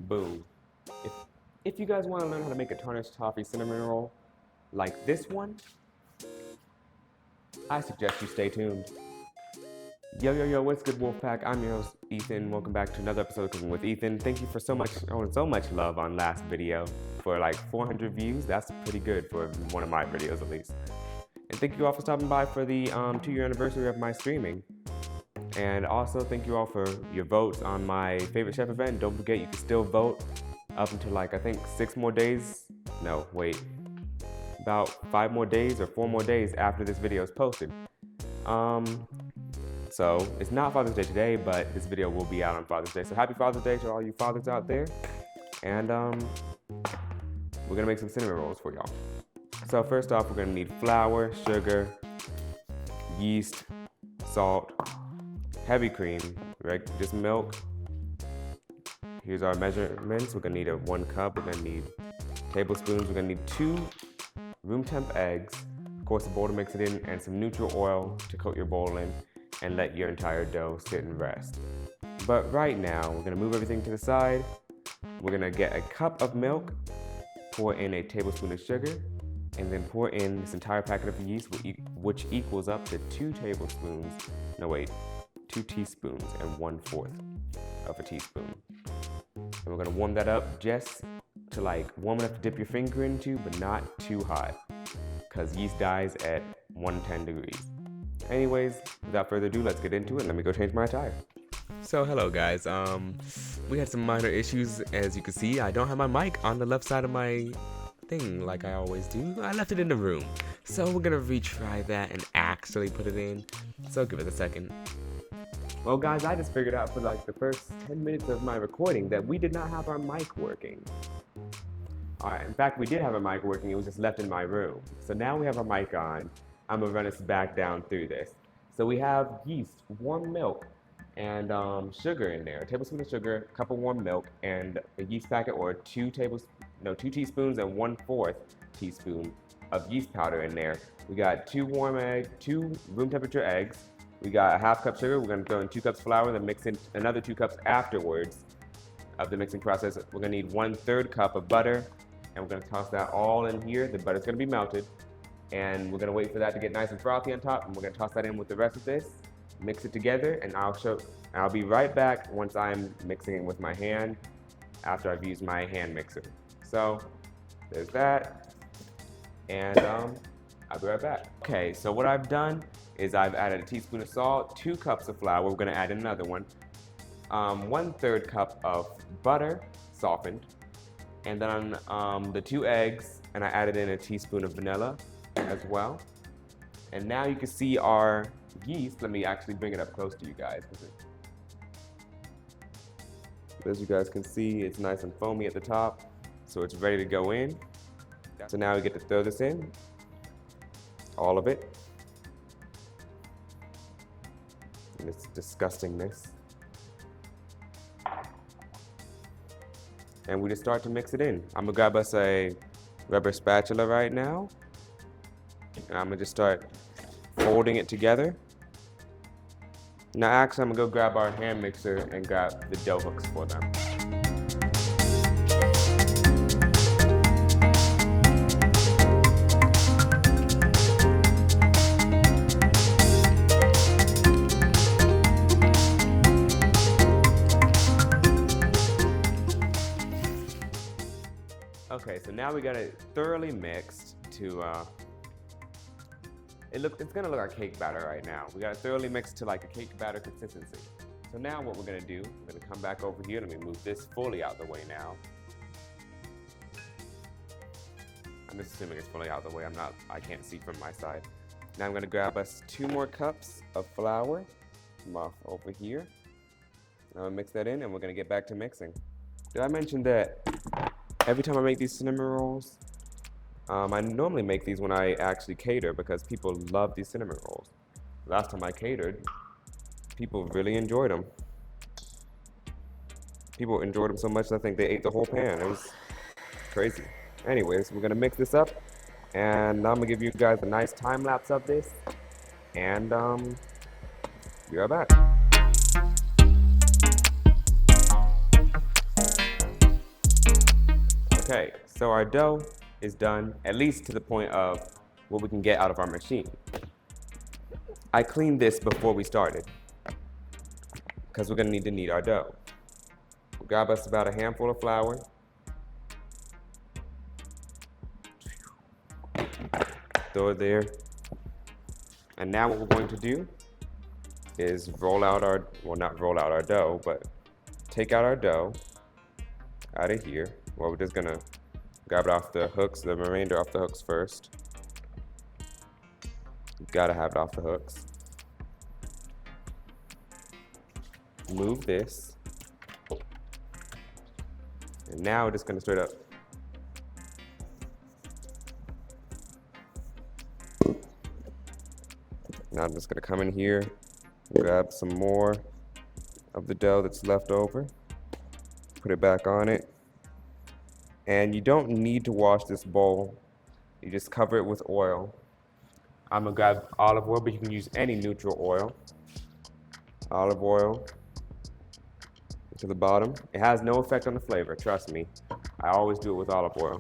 Boom. If, if you guys want to learn how to make a tarnished toffee cinnamon roll like this one, I suggest you stay tuned. Yo, what's good, Wolfpack? I'm your host, Ethan. Welcome back to another episode of Cooking with Ethan. Thank you for so much love on last video. For like 400 views, that's pretty good for one of my videos at least. And thank you all for stopping by for the 2-year anniversary of my streaming. And also thank you all for your votes on my favorite chef event. Don't forget, you can still vote up until like, I think 6 more days. No, wait. About 5 more days or 4 more days after this video is posted. So it's not Father's Day today, but this video will be out on Father's Day. So happy Father's Day to all you fathers out there. And we're gonna make some cinnamon rolls for y'all. So first off, we're gonna need flour, sugar, yeast, salt, heavy cream, just milk. Here's our measurements. We're gonna need 1 cup. We're gonna need tablespoons. We're gonna need 2 room temp eggs, of course a bowl to mix it in, and some neutral oil to coat your bowl in and let your entire dough sit and rest. But right now, we're gonna move everything to the side. We're gonna get a cup of milk, pour in a tablespoon of sugar, and then pour in this entire packet of yeast, which equals up to 2 teaspoons and 1/4 of a teaspoon. And we're gonna warm that up just to like warm enough to dip your finger into, but not too hot, because yeast dies at 110 degrees. Anyways, without further ado, let's get into it. Let me go change my attire. So hello guys, we had some minor issues. As you can see, I don't have my mic on the left side of my thing like I always do. I left it in the room. So we're gonna retry that and actually put it in. So give it a second. Well guys, I just figured out for like the first 10 minutes of my recording that we did not have our mic working. Alright, in fact we did have our mic working, it was just left in my room. So now we have our mic on. I'm gonna run us back down through this. So we have yeast, warm milk, and sugar in there. A tablespoon of sugar, a cup of warm milk, and a yeast packet or 2 teaspoons and 1/4 teaspoon of yeast powder in there. We got 2 room temperature eggs. We got a 1/2 cup sugar. We're gonna throw in 2 cups flour, then mix in another 2 cups afterwards of the mixing process. We're gonna need 1/3 cup of butter, and we're gonna toss that all in here. The butter's gonna be melted, and we're gonna wait for that to get nice and frothy on top, and we're gonna toss that in with the rest of this, mix it together, and I'll be right back once I'm mixing it with my hand after I've used my hand mixer. So there's that, and I'll be right back. Okay, so what I've done is I've added a teaspoon of salt, 2 cups of flour. We're gonna add another one. 1/3 cup of butter, softened, and then the 2 eggs, and I added in a teaspoon of vanilla as well. And now you can see our yeast. Let me actually bring it up close to you guys. As you guys can see, it's nice and foamy at the top, so it's ready to go in. So now we get to throw this in, all of it. And it's disgustingness. And we just start to mix it in. I'm gonna grab us a rubber spatula right now, and I'm gonna just start folding it together. Now actually, I'm gonna go grab our hand mixer and grab the dough hooks for them. Okay, so now we got it thoroughly mixed to, it's gonna look like cake batter right now. We got it thoroughly mixed to like a cake batter consistency. So now what we're gonna do, we're gonna come back over here. Let me move this fully out the way now. I'm just assuming it's fully out the way. I can't see from my side. Now I'm gonna grab us 2 more cups of flour from off over here. I'm gonna mix that in, and we're gonna get back to mixing. Did I mention that every time I make these cinnamon rolls, I normally make these when I actually cater because people love these cinnamon rolls. Last time I catered, people really enjoyed them. People enjoyed them so much I think they ate the whole pan. It was crazy. Anyways, we're gonna mix this up, and I'm gonna give you guys a nice time lapse of this, and be right back. Okay, so our dough is done, at least to the point of what we can get out of our machine. I cleaned this before we started because we're gonna need our dough. We'll grab us about a handful of flour. Throw it there. And now what we're going to do is roll out our, well, not roll out our dough, but take out our dough out of here. Well, we're just gonna grab it off the hooks, the remainder off the hooks first. Gotta have it off the hooks. Move this. And now we're just gonna straight up. Now I'm just gonna come in here, grab some more of the dough that's left over, put it back on it. And you don't need to wash this bowl. You just cover it with oil. I'm gonna grab olive oil, but you can use any neutral oil. Olive oil to the bottom. It has no effect on the flavor, trust me. I always do it with olive oil.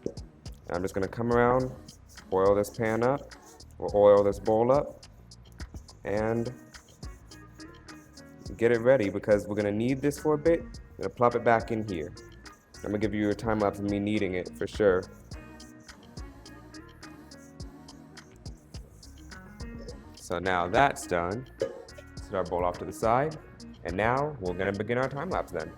And I'm just gonna come around, oil this pan up, or oil this bowl up, and get it ready because we're gonna need this for a bit. I'm gonna plop it back in here. I'm gonna give you a time lapse of me kneading it for sure. So now that's done. Set our bowl off to the side. And now we're gonna begin our time lapse then.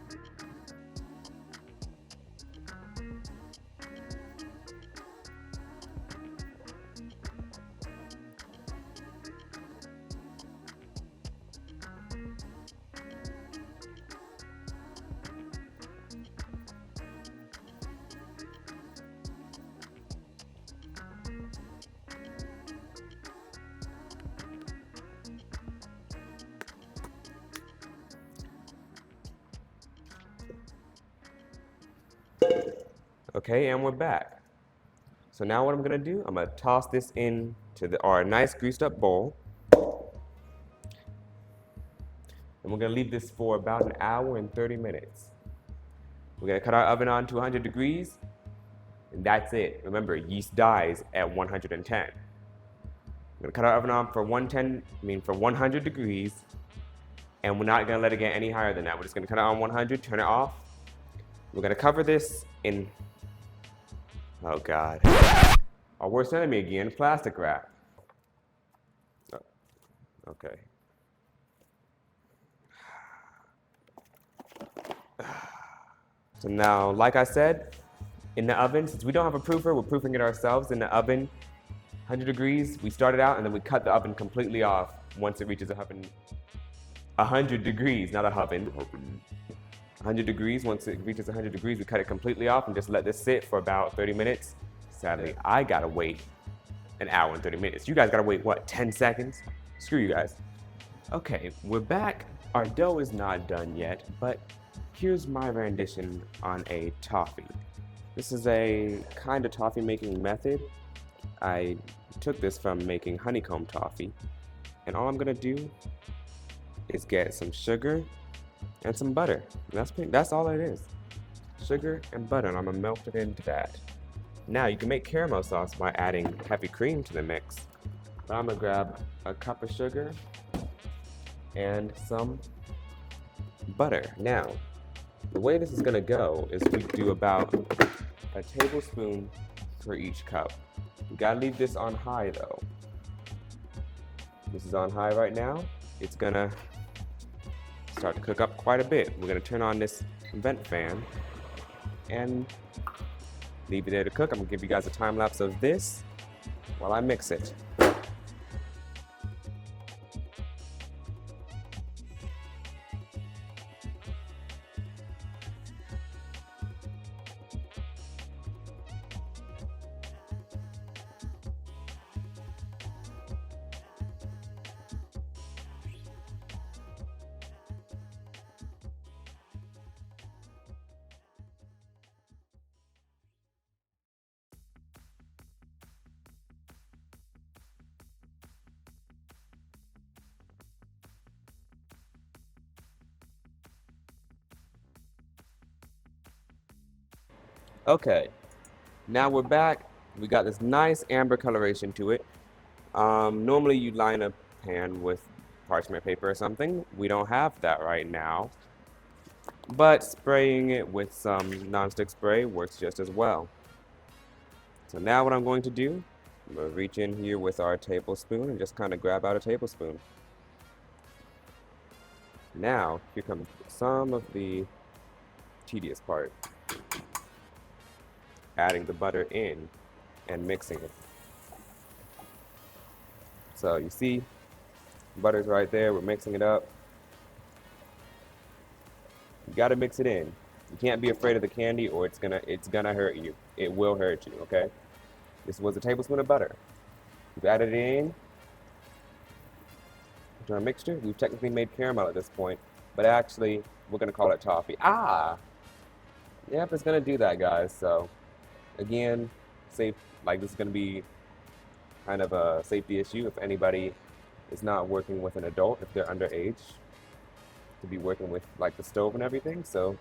Okay, and we're back. So now what I'm gonna do, I'm gonna toss this into our nice greased up bowl. And we're gonna leave this for about an hour and 30 minutes. We're gonna cut our oven on to 100 degrees, and that's it. Remember, yeast dies at 110. We're gonna cut our oven on for 100 degrees, and we're not gonna let it get any higher than that. We're just gonna cut it on 100, turn it off. We're gonna cover this in, oh God. Our worst enemy again, plastic wrap. Oh, okay. So now, like I said, in the oven, since we don't have a proofer, we're proofing it ourselves in the oven. 100 degrees, we started out and then we cut the oven completely off once it reaches 100 degrees, not a oven. 100 degrees, once it reaches 100 degrees, we cut it completely off and just let this sit for about 30 minutes. Sadly, I gotta wait an hour and 30 minutes. You guys gotta wait, what, 10 seconds? Screw you guys. Okay, we're back. Our dough is not done yet, but here's my rendition on a toffee. This is a kind of toffee making method. I took this from making honeycomb toffee. And all I'm gonna do is get some sugar and some butter. That's all it is. Sugar and butter, and I'm gonna melt it into that. Now you can make caramel sauce by adding heavy cream to the mix. But I'm gonna grab a cup of sugar and some butter. Now, the way this is gonna go is we do about a tablespoon for each cup. You gotta leave this on high though. This is on high right now. It's gonna start to cook up quite a bit. We're gonna turn on this vent fan and leave it there to cook. I'm gonna give you guys a time lapse of this while I mix it. Okay, now we're back. We got this nice amber coloration to it. Normally you line a pan with parchment paper or something. We don't have that right now, but spraying it with some nonstick spray works just as well. So now what I'm going to do, I'm going to reach in here with our tablespoon and just kind of grab out a tablespoon. Now, here comes some of the tedious part. Adding the butter in and mixing it. So you see, butter's right there, we're mixing it up. You gotta mix it in. You can't be afraid of the candy or it's gonna hurt you. It will hurt you, okay? This was a tablespoon of butter. We've added it in to our mixture. We've technically made caramel at this point, but actually we're gonna call it toffee. Yep, it's gonna do that, guys. So again, safe, like this is gonna be kind of a safety issue if anybody is not working with an adult, if they're underage, to be working with like the stove and everything. So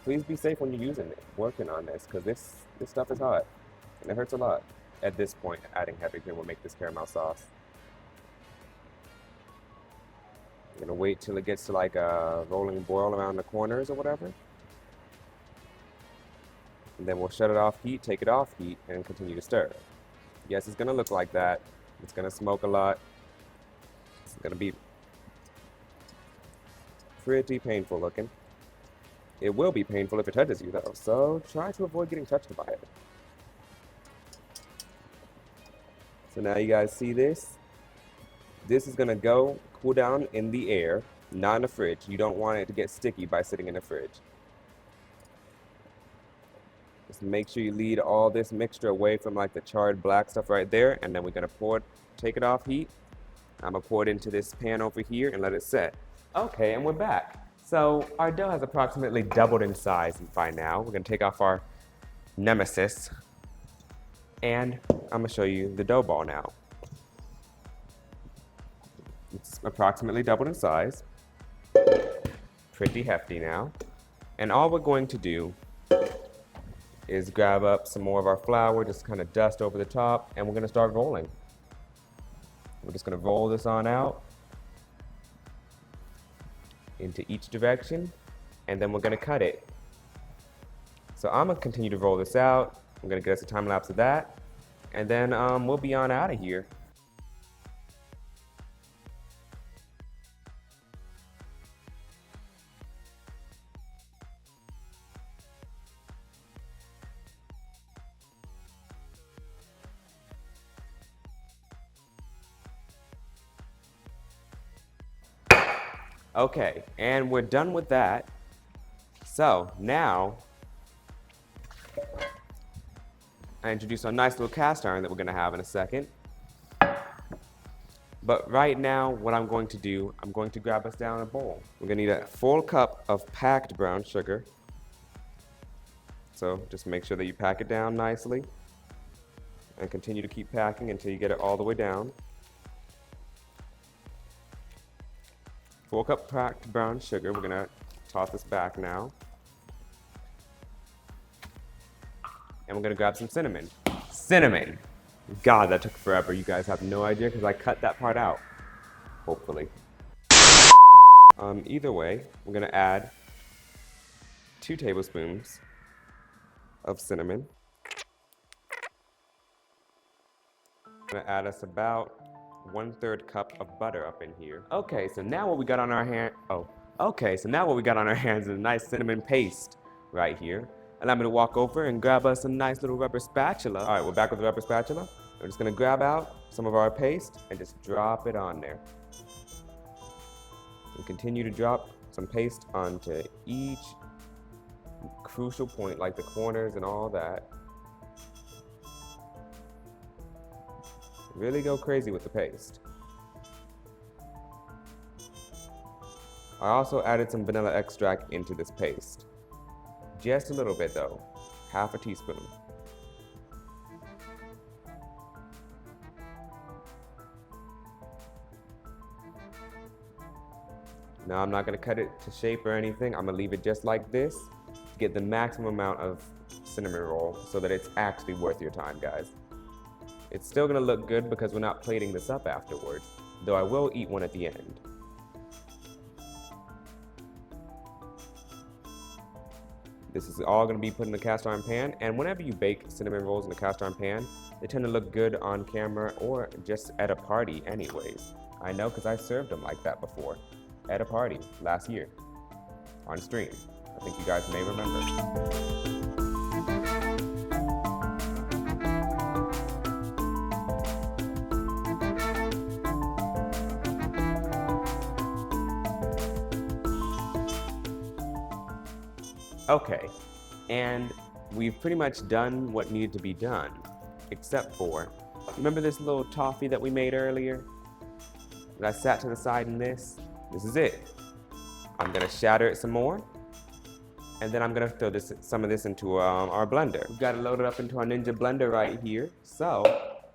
please be safe when you're using it, working on this, because this stuff is hot and it hurts a lot. At this point, adding heavy cream will make this caramel sauce. I'm gonna wait till it gets to like a rolling boil around the corners or whatever. And then we'll shut it off heat, take it off heat, and continue to stir. Yes, it's gonna look like that. It's gonna smoke a lot. It's gonna be pretty painful looking. It will be painful if it touches you though, so try to avoid getting touched by it. So now you guys see this? This is gonna go cool down in the air, not in the fridge. You don't want it to get sticky by sitting in the fridge. Just make sure you lead all this mixture away from like the charred black stuff right there, and then we're gonna take it off heat. I'm gonna pour it into this pan over here and let it set. Okay, and we're back. So our dough has approximately doubled in size by now. We're gonna take off our nemesis, and I'm gonna show you the dough ball now. It's approximately doubled in size. Pretty hefty now. And all we're going to do is grab up some more of our flour, just kind of dust over the top, and we're gonna start rolling. We're just gonna roll this on out into each direction, and then we're gonna cut it. So I'm gonna continue to roll this out. I'm gonna get us a time lapse of that, and then we'll be on out of here. Okay, and we're done with that. So now, I introduced our nice little cast iron that we're gonna have in a second. But right now, what I'm going to do, I'm going to grab us down a bowl. We're gonna need a full cup of packed brown sugar. So just make sure that you pack it down nicely and continue to keep packing until you get it all the way down. Full cup packed brown sugar. We're gonna toss this back now. And we're gonna grab some cinnamon. Cinnamon! God, that took forever. You guys have no idea because I cut that part out. Hopefully. Either way, we're gonna add 2 tablespoons of cinnamon. I'm gonna add us about 1/3 cup of butter up in here. Okay, so now what we got on our hands is a nice cinnamon paste right here. Allow me to walk over and grab us a nice little rubber spatula. All right, we're back with the rubber spatula. We're just gonna grab out some of our paste and just drop it on there. And continue to drop some paste onto each crucial point, like the corners and all that. Really go crazy with the paste. I also added some vanilla extract into this paste. Just a little bit though, half a teaspoon. Now I'm not gonna cut it to shape or anything. I'm gonna leave it just like this. get the maximum amount of cinnamon roll so that it's actually worth your time, guys. It's still gonna look good because we're not plating this up afterwards, though I will eat one at the end. This is all gonna be put in the cast iron pan, and whenever you bake cinnamon rolls in a cast iron pan, they tend to look good on camera or just at a party anyways. I know because I served them like that before at a party last year on stream. I think you guys may remember. Okay, and we've pretty much done what needed to be done, except for, remember this little toffee that we made earlier? That I sat to the side in this? This is it. I'm gonna shatter it some more, and then I'm gonna throw some of this into our blender. We've got it loaded up into our Ninja blender right here. So,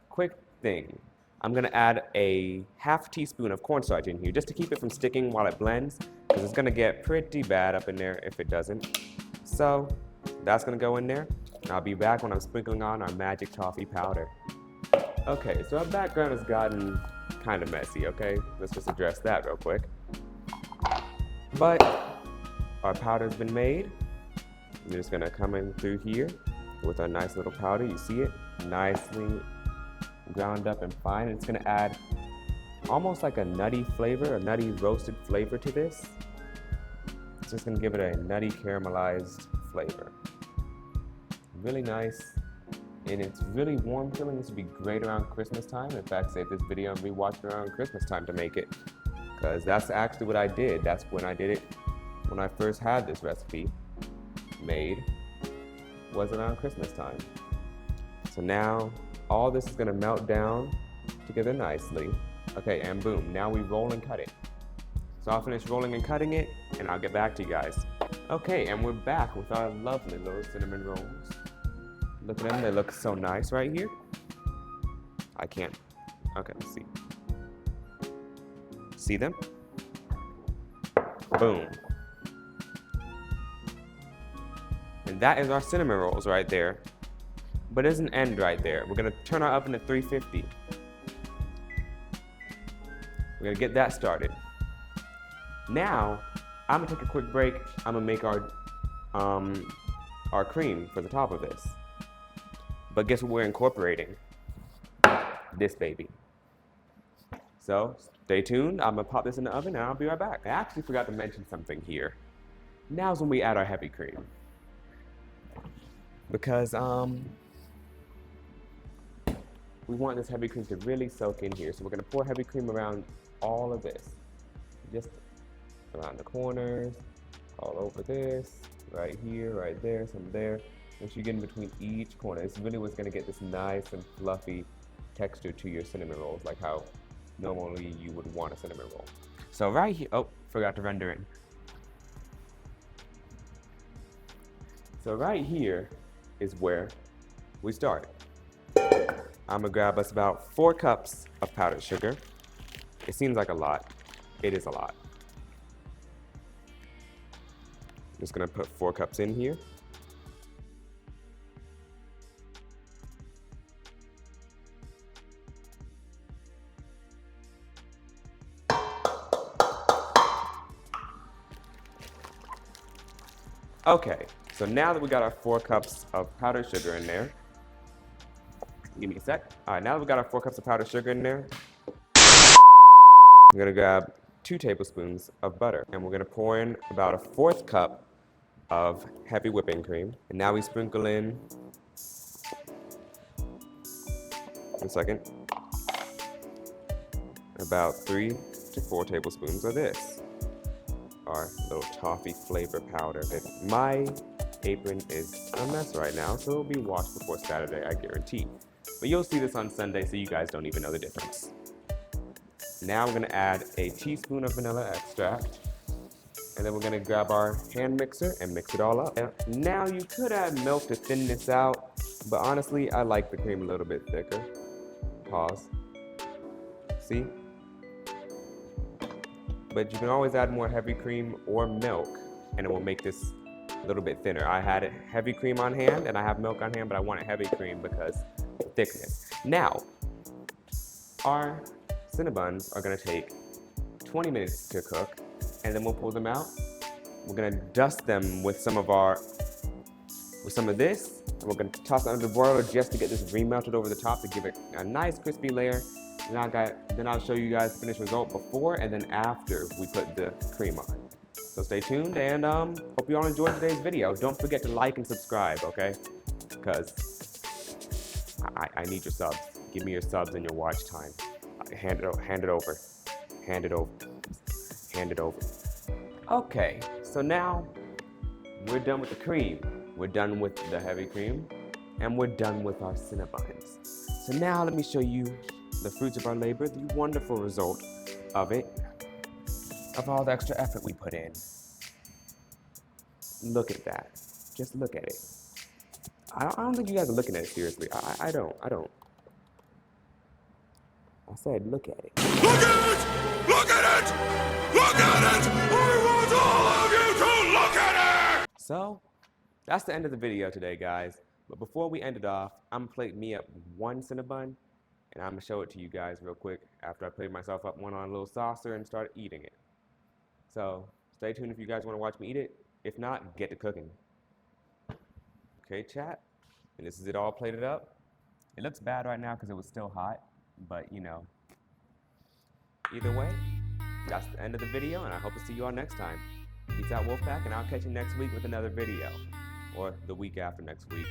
quick thing. I'm gonna add a half teaspoon of cornstarch in here just to keep it from sticking while it blends, because it's gonna get pretty bad up in there if it doesn't. So, that's gonna go in there. I'll be back when I'm sprinkling on our magic toffee powder. Okay, so our background has gotten kind of messy, okay? Let's just address that real quick. But our powder's been made. We're just gonna come in through here with our nice little powder. You see it? Nicely ground up and fine. It's gonna add almost like a nutty flavor, a nutty roasted flavor to this. It's just gonna give it a nutty caramelized flavor. Really nice. And it's really warm feeling. This would be great around Christmas time. In fact, save this video and rewatch it around Christmas time to make it. Because that's actually what I did. That's when I did it. When I first had this recipe made, was around Christmas time. So now, all this is gonna melt down together nicely. Okay, and boom, now we roll and cut it. So I'll finish rolling and cutting it, and I'll get back to you guys. Okay, and we're back with our lovely little cinnamon rolls. Look at them, they look so nice right here. I can't, okay, let's see. See them? Boom. And that is our cinnamon rolls right there. But it doesn't end right there. We're gonna turn our oven to 350. We're gonna get that started. Now, I'm gonna take a quick break. I'm gonna make our cream for the top of this. But guess what we're incorporating? This baby. So, stay tuned. I'm gonna pop this in the oven and I'll be right back. I actually forgot to mention something here. Now's when we add our heavy cream. Because, we want this heavy cream to really soak in here. So we're gonna pour heavy cream around all of this. Just around the corners, all over this, right here, right there, some there. Make sure you get in between each corner. This really what's gonna get this nice and fluffy texture to your cinnamon rolls, like how normally you would want a cinnamon roll. So right here, oh, forgot to render in. So right here is where we start. I'm gonna grab us about 4 cups of powdered sugar. It seems like a lot. It is a lot. I'm just gonna put 4 cups in here. Okay, so now that we got our 4 cups of powdered sugar in there, give me a sec. All right, now that we got our 4 cups of powdered sugar in there, I'm gonna grab 2 tablespoons of butter, and we're gonna pour in about a 1/4 cup of heavy whipping cream. And now we sprinkle in, about 3 to 4 tablespoons of this, our little toffee flavor powder. My apron is a mess right now, so it'll be washed before Saturday, I guarantee. But you'll see this on Sunday, so you guys don't even know the difference. Now we're gonna add a teaspoon of vanilla extract, and then we're gonna grab our hand mixer and mix it all up. Now you could add milk to thin this out, but honestly, I like the cream a little bit thicker. Pause. See? But you can always add more heavy cream or milk, and it will make this a little bit thinner. I had it heavy cream on hand and I have milk on hand, but I wanted heavy cream because thickness. Now, our Cinnabons are gonna take 20 minutes to cook, and then we'll pull them out. We're gonna dust them with some of this, and we're gonna toss it under the broiler just to get this remelted over the top to give it a nice crispy layer. Then I'll show you guys the finished result before and then after we put the cream on. So stay tuned, and hope you all enjoyed today's video. Don't forget to like and subscribe, okay? Because I need your subs. Give me your subs and your watch time. Hand it over. Hand it over. Okay, so now we're done with the cream. We're done with the heavy cream, and we're done with our Cinnabons. So now let me show you the fruits of our labor, the wonderful result of it, of all the extra effort we put in. Look at that. Just look at it. I don't think you guys are looking at it seriously. I don't. I said look at it. Look at it! Look at it! Look at it! I want all of you to look at it! So, that's the end of the video today, guys. But before we end it off, I'm gonna plate me up one Cinnabon, and I'm gonna show it to you guys real quick after I plate myself up one on a little saucer and start eating it. So, stay tuned if you guys wanna watch me eat it. If not, get to cooking. Okay, chat? And this is it all plated up. It looks bad right now because it was still hot, but you know, either way, that's the end of the video, and I hope to see you all next time. Peace out, Wolfpack, and I'll catch you next week with another video. Or the week after next week.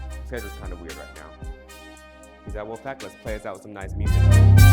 The schedule's kind of weird right now. Peace out, Wolfpack. Let's play us out with some nice music.